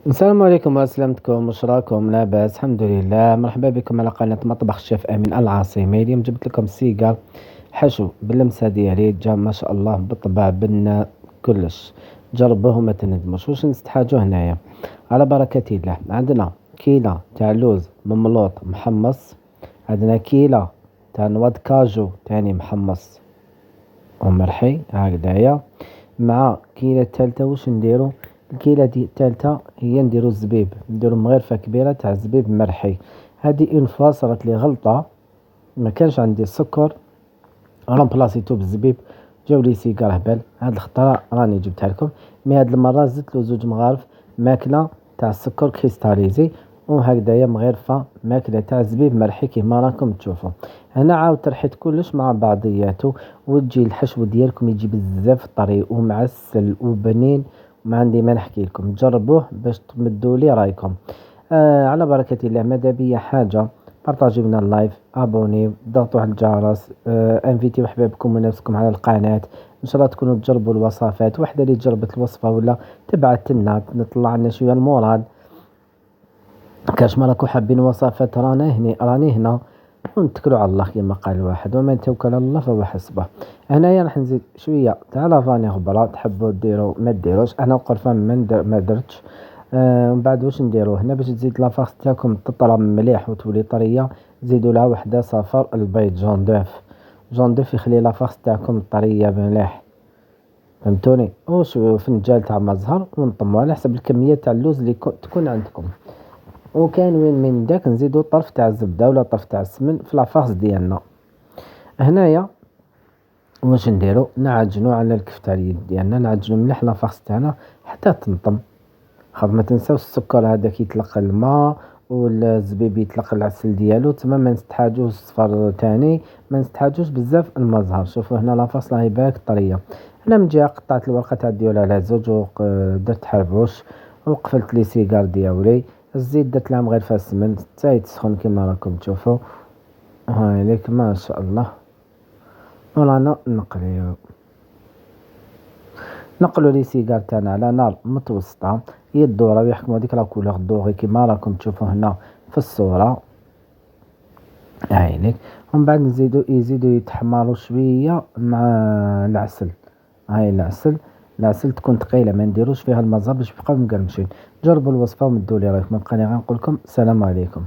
السلام عليكم وسلامتكم، واش راكم؟ لاباس الحمد لله. مرحبا بكم على قناة مطبخ الشيف أمين العاصمي. اليوم جبت لكم سيقال حشو باللمسة ديالي، جا ما شاء الله بالطبع بنا كلش. جربوه وما تندموش. واش نستحاجو هنايا؟ على بركة الله. عندنا كيلة تاع لوز مملوط محمص، عندنا كيلة تاع نواد كاجو تاني محمص ومرحي هكذايا، مع كيلة تالتة. واش نديرو؟ الكيلة دي التالتة هي نديرو الزبيب، نديرو مغرفة كبيرة تاع الزبيب مرحي. هادي اون فوا صارت لي غلطة، ما كانش عندي السكر، رامبلاسيتو بالزبيب، جاو لي سيجار هبل. هاد الخطرة راني جبتها لكم، مي هاد المرة زدت له زوج مغارف ماكلة تاع السكر كريستاليزي، وهكذايا مغرفة ماكلة تاع الزبيب مرحي كيما راكم تشوفوا. هنا عاود ترحيت كلش مع بعضياتو، وتجي الحشو ديالكم يجي بزاف طري ومعسل وبنين. ما عندي ما نحكي لكم، جربوه باش تمدوا لي رايكم. على بركة الله. ماذا بيا حاجة، بارطاجيو لنا اللايف، ابونيو، ضغطوا على الجرس، انفيتيو حبابكم ونفسكم على القناة. ان شاء الله تكونوا تجربوا الوصفات، وحده اللي جربت الوصفة ولا تبعت لنا نطلع لنا شوية المورال. كاش ما راكم حابين وصفات راني هنا، ونتكلوا على الله كما قال الواحد، ومن توكل على الله فهو حسبه. هنايا راح نزيد شويه تاع لافاني غبره، تحبوا ديروا ما ديروش، انا القرفه ما درتش. ومن بعد واش نديرو هنا باش تزيد لافاس تاعكم تطرى مليح وتولي طريه؟ زيدوا لها وحده صفر البيض جون دوف. جون دوف يخلي لافاس تاعكم طريه مليح، فهمتوني؟ وشو فنجان تاع ما زهر، ونطموا على حسب الكميه تاع اللوز اللي تكون عندكم. وكان وين من داك نزيدو طرف تاع الزبدة ولا طرف تاع السمن في لافاص ديالنا. هنايا واش نديرو؟ نعجنو على الكفتة اليد ديالنا، نعجنو مليح لافاص تاعنا حتى تنطم. خاف ما تنساوش السكر هذاك يطلق الماء، والزبيب يطلق العسل ديالو، تما ما نستحاجوش الصفر تاني، ما نستحاجوش بزاف الماء زهر. شوفوا هنا لافاص راهي باك طرية. هنا من جهة قطعت الورقة تاع الديول على زوج، درت حربوش، وقفلت لي سيجار ديالي. الزيت درت لها مغرفة السمن حتى يتسخن كما راكم تشوفوا. هاي ليك ما شاء الله. ورانا نقلوا لي سيجار تاعنا على نار متوسطة، يدوروا ويحكموا هذيك لا كولور دوغي كما راكم تشوفوا هنا في الصورة. هاي ليك. ومن بعد يزيدوا يتحمروا شوية مع العسل. هاي العسل تكون ثقيلة، ما نديروش فيها المزة باش يبقاو مقرمشين. جربوا الوصفة ومدوا لي رايكم. بقى غنقول لكم السلام عليكم.